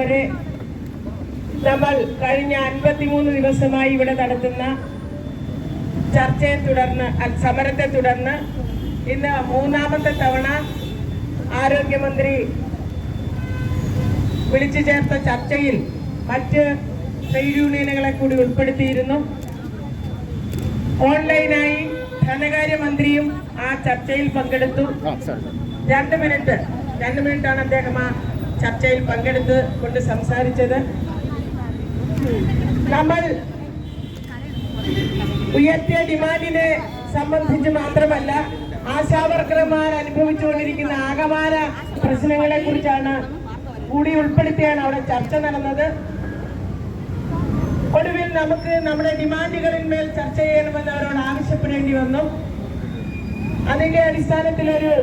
പ്രിയപ്പെട്ടവരെ, നമ്മൾ കഴിഞ്ഞ 53 ദിവസമായി ഇവിടെ നടത്തുന്ന ചർച്ചയെ തുടർന്ന്, സമരത്തെ തുടർന്ന് ഇന്ന് മൂന്നാമത്തെ തവണ ആരോഗ്യമന്ത്രി വിളിച്ചു ചേർത്ത ചർച്ചയിൽ മറ്റ് ട്രേഡ് യൂണിയനുകളെ കൂടി ഉൾപ്പെടുത്തിയിരുന്നു. ഓൺലൈനായി ധനകാര്യമന്ത്രിയും ആ ചർച്ചയിൽ പങ്കെടുത്തു. 2 മിനിറ്റാണ് അദ്ദേഹം ആ ചർച്ചയിൽ പങ്കെടുത്ത് കൊണ്ട് സംസാരിച്ചത്. നമ്മൾ ഉയർത്തിയ ഡിമാൻഡിനെ സംബന്ധിച്ച് മാത്രമല്ല, ആശാവർക്കർമാർ അനുഭവിച്ചുകൊണ്ടിരിക്കുന്ന ആകമാന പ്രശ്നങ്ങളെ കുറിച്ചാണ് കൂടി ഉൾപ്പെടുത്തിയാണ് അവിടെ ചർച്ച നടന്നത്. ഒടുവിൽ നമുക്ക് നമ്മുടെ ഡിമാൻഡുകളിന്മേൽ ചർച്ച ചെയ്യണമെന്ന് അവരോട് ആവശ്യപ്പെടേണ്ടി വന്നു. അതിന്റെ അടിസ്ഥാനത്തിൽ ഒരു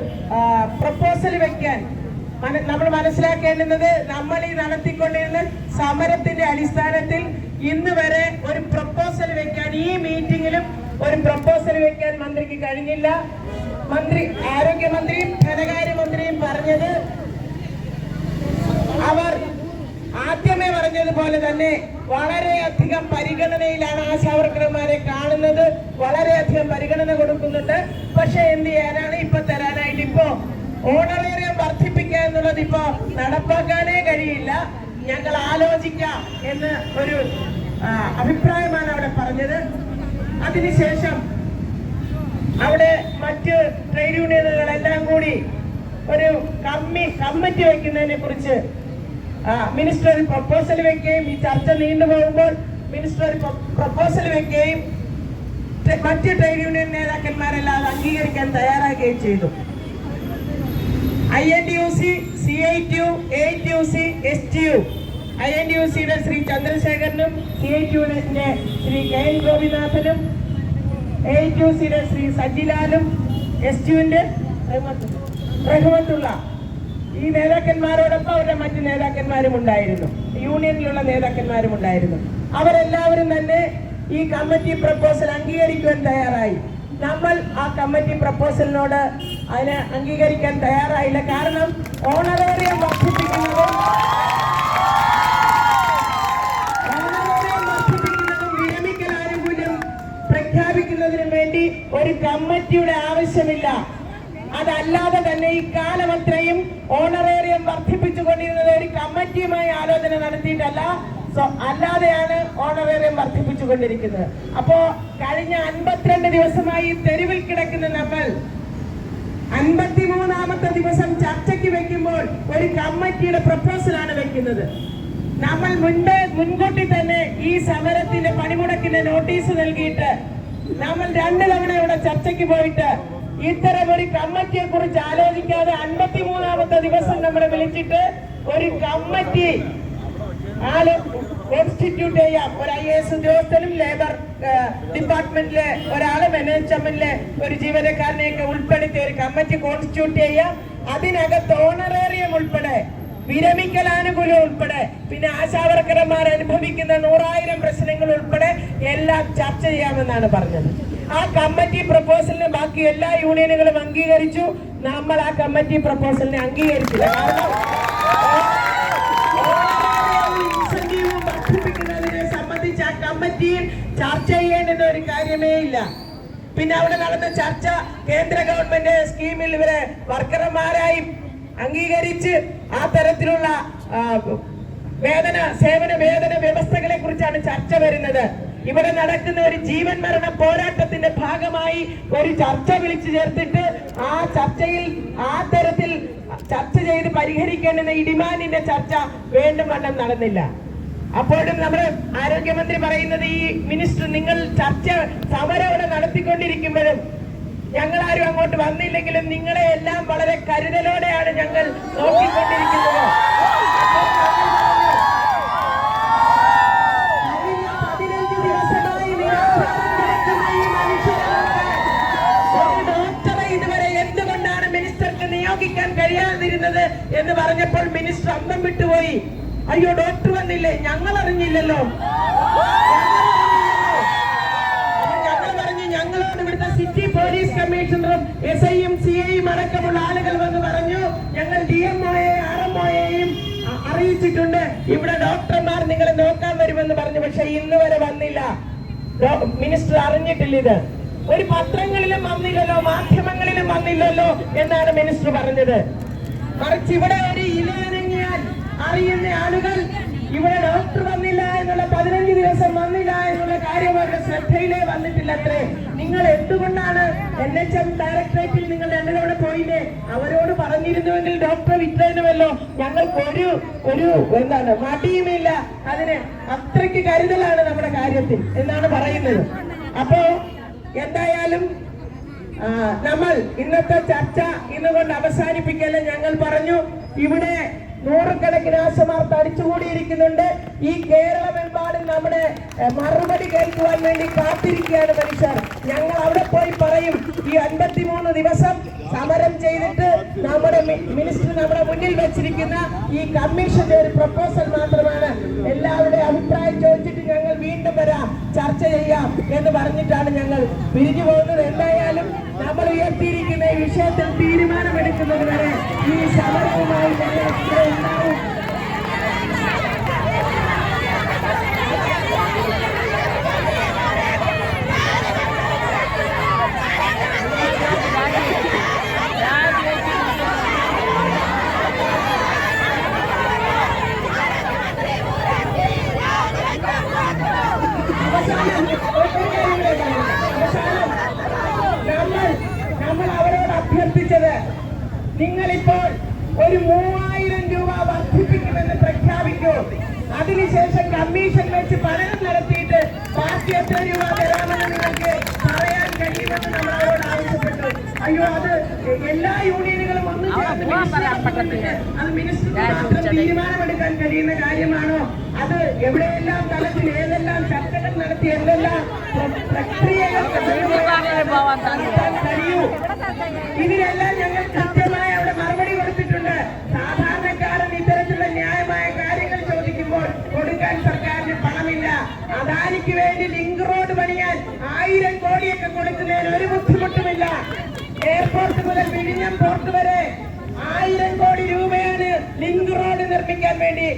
പ്രപ്പോസൽ വെക്കാൻ നമ്മൾ മനസ്സിലാക്കേണ്ടുന്നത്, നമ്മൾ ഈ നടത്തിക്കൊണ്ടിരുന്ന സമരത്തിന്റെ അടിസ്ഥാനത്തിൽ ഇന്ന് വരെ ഒരു പ്രപ്പോസൽ വെക്കാൻ, ഈ മീറ്റിംഗിലും ഒരു പ്രപ്പോസൽ വെക്കാൻ മന്ത്രിക്ക് കഴിഞ്ഞില്ല. ആരോഗ്യമന്ത്രിയും ധനകാര്യമന്ത്രിയും പറഞ്ഞത്, അവർ ആദ്യമേ പറഞ്ഞതുപോലെ തന്നെ വളരെയധികം പരിഗണനയിലാണ് ആശാവർക്കർമാരെ കാണുന്നത്, വളരെയധികം പരിഗണന കൊടുക്കുന്നുണ്ട്. പക്ഷെ എന്ത് ചെയ്യാനാണ്, ഇപ്പൊ തരാനായിട്ട് ഇപ്പോ ഓണറേറിയം വർദ്ധിപ്പിക്കുക എന്നുള്ളത് ഇപ്പോ നടപ്പാക്കാനേ കഴിയില്ല, ഞങ്ങൾ ആലോചിക്കാം എന്ന് ഒരു അഭിപ്രായമാണ് അവിടെ പറഞ്ഞത്. അതിനുശേഷം അവിടെ മറ്റ് ട്രേഡ് യൂണിയനുകളെല്ലാം കൂടി ഒരു കമ്മിറ്റി വയ്ക്കുന്നതിനെ കുറിച്ച് മിനിസ്റ്റർ ഒരു പ്രപ്പോസൽ വെക്കുകയും, ഈ ചർച്ച നീണ്ടുപോകുമ്പോൾ മിനിസ്റ്റർ ഒരു പ്രപ്പോസൽ വെക്കുകയും മറ്റ് ട്രേഡ് യൂണിയൻ നേതാക്കന്മാരെല്ലാം അത് അംഗീകരിക്കാൻ തയ്യാറാകുകയും ചെയ്തു. INTUC, CITU, AITUC, STU, INTUCയുടെ Shri ചന്ദ്രശേഖരനും CITUയുടെ Shri KN ഗോപിനാഥനും AITUCയുടെ Shri സജിലാലും STUവിന്റെ Rahmatullah ഈ നേതാക്കന്മാരോടൊപ്പം അവരുടെ മറ്റു നേതാക്കന്മാരും ഉണ്ടായിരുന്നു, യൂണിയനിലുള്ള നേതാക്കന്മാരും ഉണ്ടായിരുന്നു. അവരെല്ലാവരും തന്നെ ഈ കമ്മിറ്റി പ്രപ്പോസൽ അംഗീകരിക്കുവാൻ തയ്യാറായി. നമ്മൾ ആ കമ്മിറ്റി പ്രപ്പോസലിനോട് അതിനെ അംഗീകരിക്കാൻ തയ്യാറായില്ല. കാരണം ഓണറേറിയം വർദ്ധിപ്പിക്കുന്നതും വിരമിക്കൽ ആനുകൂല്യം പ്രഖ്യാപിക്കുന്നതിനും വേണ്ടി ഒരു കമ്മിറ്റിയുടെ ആവശ്യമില്ല. അതല്ലാതെ തന്നെ ഈ കാലമത്രയും ഓണറേറിയം വർദ്ധിപ്പിച്ചുകൊണ്ടിരുന്നത് ഒരു കമ്മിറ്റിയുമായി ആലോചന നടത്തിയിട്ടല്ല, അല്ലാതെയാണ് ഓണറേറിയം വർദ്ധിപ്പിച്ചുകൊണ്ടിരിക്കുന്നത്. അപ്പോ കഴിഞ്ഞ 52 ദിവസമായി തെരുവിൽ കിടക്കുന്ന നമ്മൾ 53ാമത്തെ ദിവസം ചർച്ചയ്ക്ക് വെക്കുമ്പോൾ ഒരു കമ്മിറ്റിയുടെ പ്രപ്പോസലാണ് വെക്കുന്നത്. നമ്മൾ മുൻകൂട്ടി തന്നെ ഈ സമരത്തിന്റെ പണിമുടക്കിന്റെ നോട്ടീസ് നൽകിയിട്ട് നമ്മൾ 2 തവണ ഇവിടെ ചർച്ചയ്ക്ക് പോയിട്ട് ഇത്തരം ഒരു കമ്മിറ്റിയെ കുറിച്ച് ആലോചിക്കാതെ 53ാമത്തെ ദിവസം നമ്മളെ വിളിച്ചിട്ട് ഒരു കമ്മിറ്റി കോൺസ്റ്റിറ്റ്യൂട്ട് ചെയ്യാം. ഒരു IAS ഉദ്യോഗസ്ഥനും ലേബർ ഡിപ്പാർട്ട്മെന്റിലെ ഒരാളെ, മാനേജ്മെന്റിലെ ഒരു ജീവനക്കാരനെയൊക്കെ ഉൾപ്പെടുത്തി ഒരു കമ്മിറ്റി കോൺസ്റ്റിറ്റ്യൂട്ട് ചെയ്യാം. അതിനകത്ത് ഓണറേറിയം ഉൾപ്പെടെ, വിരമിക്കൽ ആനുകൂല്യം ഉൾപ്പെടെ, പിന്നെ ആശാവർക്കർമാർ അനുഭവിക്കുന്ന 100,000 പ്രശ്നങ്ങൾ ഉൾപ്പെടെ എല്ലാം ചർച്ച ചെയ്യാമെന്നാണ് പറഞ്ഞത്. ആ കമ്മിറ്റി പ്രപ്പോസലിനെ ബാക്കി എല്ലാ യൂണിയനുകളും അംഗീകരിച്ചു. നമ്മൾ ആ കമ്മിറ്റി പ്രപ്പോസലിനെ അംഗീകരിച്ചില്ല. കാരണം വർദ്ധിപ്പിക്കുന്നതിനെ സംബന്ധിച്ച് ആ കമ്മിറ്റിയിൽ ചർച്ച ചെയ്യേണ്ടുന്ന ഒരു കാര്യമേ ഇല്ല. പിന്നെ അവിടെ നടന്ന ചർച്ച കേന്ദ്ര ഗവൺമെന്റ് സ്കീമിൽ ഇവരെ വർക്കർമാരായി അംഗീകരിച്ച് ആ തരത്തിലുള്ള സേവന വേതന വ്യവസ്ഥകളെ കുറിച്ചാണ് ചർച്ച വരുന്നത്. ഇവിടെ നടക്കുന്ന ഒരു ജീവൻ മരണ പോരാട്ടത്തിന്റെ ഭാഗമായി ഒരു ചർച്ച വിളിച്ചു ചേർത്തിട്ട് ആ ചർച്ചയിൽ ആ തരത്തിൽ ചർച്ച ചെയ്ത് പരിഹരിക്കേണ്ടുന്ന ഈ ഡിമാൻഡിന്റെ ചർച്ച വേണ്ടും വണ്ണം നടന്നില്ല. അപ്പോഴും നമ്മുടെ ആരോഗ്യമന്ത്രി പറയുന്നത്, ഈ മിനിസ്റ്റർ നിങ്ങൾ സമരം ഇവിടെ നടത്തിക്കൊണ്ടിരിക്കുമ്പോഴും ഞങ്ങൾ ആരും അങ്ങോട്ട് വന്നില്ലെങ്കിലും നിങ്ങളെ എല്ലാം വളരെ കരുതലോടെയാണ് ഞങ്ങൾ നോക്കിക്കൊണ്ടിരിക്കുന്നത്. 15 ദിവസമായി ഒരു ഡോക്ടറെ ഇതുവരെ എന്തുകൊണ്ടാണ് മിനിസ്റ്റർക്ക് നിയോഗിക്കാൻ കഴിയാതിരുന്നത് എന്ന് പറഞ്ഞപ്പോൾ മിനിസ്റ്റർ അന്തം വിട്ടുപോയി. അയ്യോ, ഡോക്ടർ വന്നില്ലേ, ഞങ്ങൾ അറിഞ്ഞില്ലല്ലോ. ഞങ്ങളോട് ഇവിടുത്തെ സിറ്റി പോലീസ് കമ്മീഷണറും SIയും CIയും അടക്കമുള്ള ആളുകൾ വന്ന് പറഞ്ഞു, ഞങ്ങൾ DMOയെയും RMOയെയും അറിയിച്ചിട്ടുണ്ട്. ഇവിടെ ഡോക്ടർമാർ നിങ്ങളെ നോക്കാൻ വരുമെന്ന് പറഞ്ഞു. പക്ഷെ ഇന്ന് വരെ വന്നില്ല. മിനിസ്റ്റർ അറിഞ്ഞിട്ടില്ല ഇത്. ഒരു പത്രങ്ങളിലും വന്നില്ലല്ലോ, മാധ്യമങ്ങളിലും വന്നില്ലല്ലോ എന്നാണ് മിനിസ്റ്റർ പറഞ്ഞത്. മറിച്ച് ഇവിടെ ഒരു ഇലയനങ്ങിയാൽ അറിയുന്ന ആളുകൾ ഇവിടെ ഡോക്ടർ വന്നില്ല എന്നുള്ള 15 ദിവസം വന്നില്ല എന്നുള്ള കാര്യം അവരുടെ ശ്രദ്ധയിലേ വന്നിട്ടില്ല അത്രേ. നിങ്ങൾ എന്തുകൊണ്ടാണ് NHM ഡയറക്ടറേറ്റിൽ നിങ്ങൾ 2 തവണ പോയില്ലേ? അവരോട് പറഞ്ഞിരുന്നുവെങ്കിൽ ഡോക്ടറെ വിട്ടേനുമല്ലോ. ഞങ്ങൾക്ക് ഒരു എന്താണ് മടിയുമില്ല. അതിന് അത്രയ്ക്ക് കരുതലാണ് നമ്മുടെ കാര്യത്തിൽ എന്നാണ് പറയുന്നത്. അപ്പോ എന്തായാലും നമ്മൾ ഇന്നത്തെ ചർച്ച ഇന്നുകൊണ്ട് അവസാനിപ്പിക്കല്ലേ. ഞങ്ങൾ പറഞ്ഞു ഇവിടെ നൂറുകണക്കിന് ആശമാർ തടിച്ചുകൂടിയിരിക്കുന്നുണ്ട്. ഈ കേരളമെമ്പാടും നമ്മുടെ മറുപടി കേൾക്കുവാൻ വേണ്ടി കാത്തിരിക്കുകയാണ് മനുഷ്യർ. ഞങ്ങൾ അവിടെ പോയി പറയും, ഈ 53 ദിവസം സമരം ചെയ്തിട്ട് നമ്മുടെ മിനിസ്റ്റർ നമ്മുടെ മുന്നിൽ വെച്ചിരിക്കുന്ന ഈ കമ്മീഷന്റെ ഒരു പ്രപ്പോസൽ മാത്രമാണ്. എല്ലാവരുടെയും അഭിപ്രായം ചോദിച്ചിട്ട് ഞങ്ങൾ വീണ്ടും വരാം, ചർച്ച ചെയ്യാം എന്ന് പറഞ്ഞിട്ടാണ് ഞങ്ങൾ പിരിഞ്ഞു പോകുന്നത്. എന്തായാലും നമ്മൾ ഉയർത്തിയിരിക്കുന്ന ഈ വിഷയത്തിൽ തീരുമാനമെടുക്കുന്നത് വരെ ഈ സമരവുമായി ഞങ്ങൾ ഉണ്ടാവും. നമ്മൾ അവരോട് അഭ്യർത്ഥിച്ചത്, നിങ്ങളിപ്പോൾ ഒരു 3000 രൂപ വർദ്ധിപ്പിക്കുമെന്ന് പ്രഖ്യാപിക്കൂ. അതിനുശേഷം കമ്മീഷൻ വെച്ച് പഠനം നടത്തിയിട്ട് ബാക്കി എത്ര രൂപ തരാമെന്ന് നിങ്ങൾക്ക് പറയാൻ കഴിയുമെന്ന് നമ്മൾ അവരോട് ആവശ്യപ്പെട്ടു. അയ്യോ, അത് എല്ലാ യൂണിയനുകളും ഒന്നും അത് മിനിസ്റ്റർക്ക് മാത്രം തീരുമാനമെടുക്കാൻ കഴിയുന്ന കാര്യമാണോ? അത് എവിടെയെല്ലാം തലത്തിൽ ഏതെല്ലാം ചർച്ചകൾ നടത്തി എന്തെല്ലാം പ്രക്രിയകൾ കഴിയൂ. ഇതിനെല്ലാം ഞങ്ങൾ കൃത്യമായി അവിടെ മറുപടി കൊടുത്തിട്ടുണ്ട്. സാധാരണക്കാരൻ ഇത്തരത്തിലുള്ള ന്യായമായ കാര്യങ്ങൾ ചോദിക്കുമ്പോൾ കൊടുക്കാൻ സർക്കാരിന് പണമില്ല. അദാനിക്ക് വേണ്ടി ലിങ്ക് റോഡ് പണിയാൻ 1000 കോടിയൊക്കെ കൊടുക്കുന്നതിന് ഒരു ബുദ്ധിമുട്ടുമില്ല. എയർപോർട്ട് മുതൽ വിഴിഞ്ഞം പോർട്ട് വരെ 1000 കോടി രൂപയാണ് ലിങ്ക് റോഡ് നിർമ്മിക്കാൻ വേണ്ടി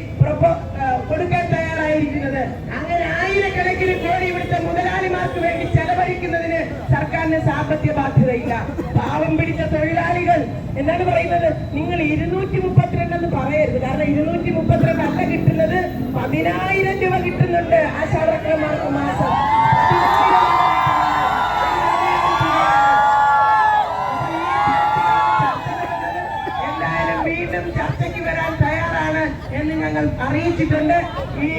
കൊടുക്കാൻ തയ്യാറായിരിക്കുന്നത്. അങ്ങനെ 1000 കോടി ഇവിടുത്തെ മുതലാളിമാർക്ക് വേണ്ടി ചെലവഴിക്കുന്നതിന് സർക്കാരിന് സാമ്പത്തിക ബാധ്യതയില്ല. പാവം പിടിച്ച തൊഴിലാളികൾ എന്താണ് പറയുന്നത്? നിങ്ങൾ 232 എന്ന് പറയരുത്. കാരണം 232 അല്ല കിട്ടുന്നത്, 10,000 രൂപ കിട്ടുന്നുണ്ട് ആശാവർക്കർമാർക്ക് മാസം. വീണ്ടും ചർച്ചയ്ക്ക് വരാൻ തയ്യാറാണ് എന്ന് ഞങ്ങൾ അറിയിച്ചിട്ടുണ്ട്. ഈ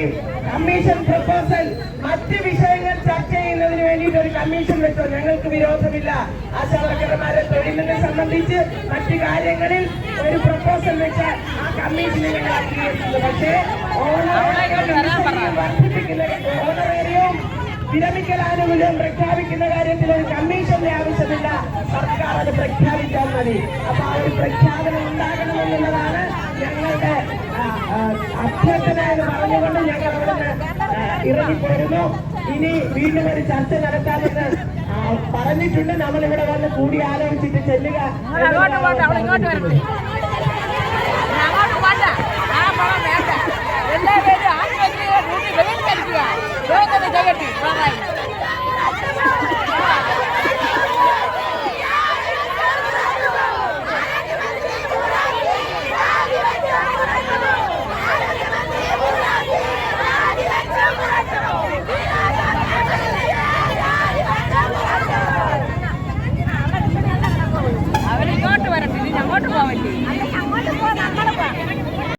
കമ്മീഷൻ പ്രപ്പോസൽ മറ്റ് വിഷയങ്ങൾ ചർച്ച ചെയ്യുന്നതിന് വേണ്ടിയിട്ട് ഒരു കമ്മീഷൻ വെച്ചോ, ഞങ്ങൾക്ക് വിരോധമില്ല. ആശാവർക്കർമാരെ തൊഴിലിനെ സംബന്ധിച്ച് മറ്റു കാര്യങ്ങളിൽ ഒരു പ്രപ്പോസൽ വെച്ച് ആ കമ്മീഷനെ ഞങ്ങൾ അംഗീകരിക്കുന്നു. പക്ഷേ വർദ്ധിപ്പിക്കുന്ന ഓണറേറിയവും വിരമിക്കൽ ആനുകൂല്യം പ്രഖ്യാപിക്കുന്ന കാര്യത്തിൽ ഒരു കമ്മീഷന്റെ ആവശ്യമില്ല. സർക്കാർ അത് പ്രഖ്യാപിച്ചാൽ മതി. അപ്പൊ ആ ഒരു പ്രഖ്യാപനം ഉണ്ടാകണമെന്നുള്ളതാണ് ഞങ്ങളുടെ അഭ്യർത്ഥന എന്ന് പറഞ്ഞുകൊണ്ട് ഞങ്ങൾ അവിടെ ഇറങ്ങിപ്പോരുന്നു. ഇനി വീണ്ടും ഒരു ചർച്ച നടത്താമെന്ന് പറഞ്ഞിട്ടുണ്ട്. നമ്മളിവിടെ വന്ന് കൂടി ആലോചിച്ചിട്ട് ചെല്ലുക. എല്ലാ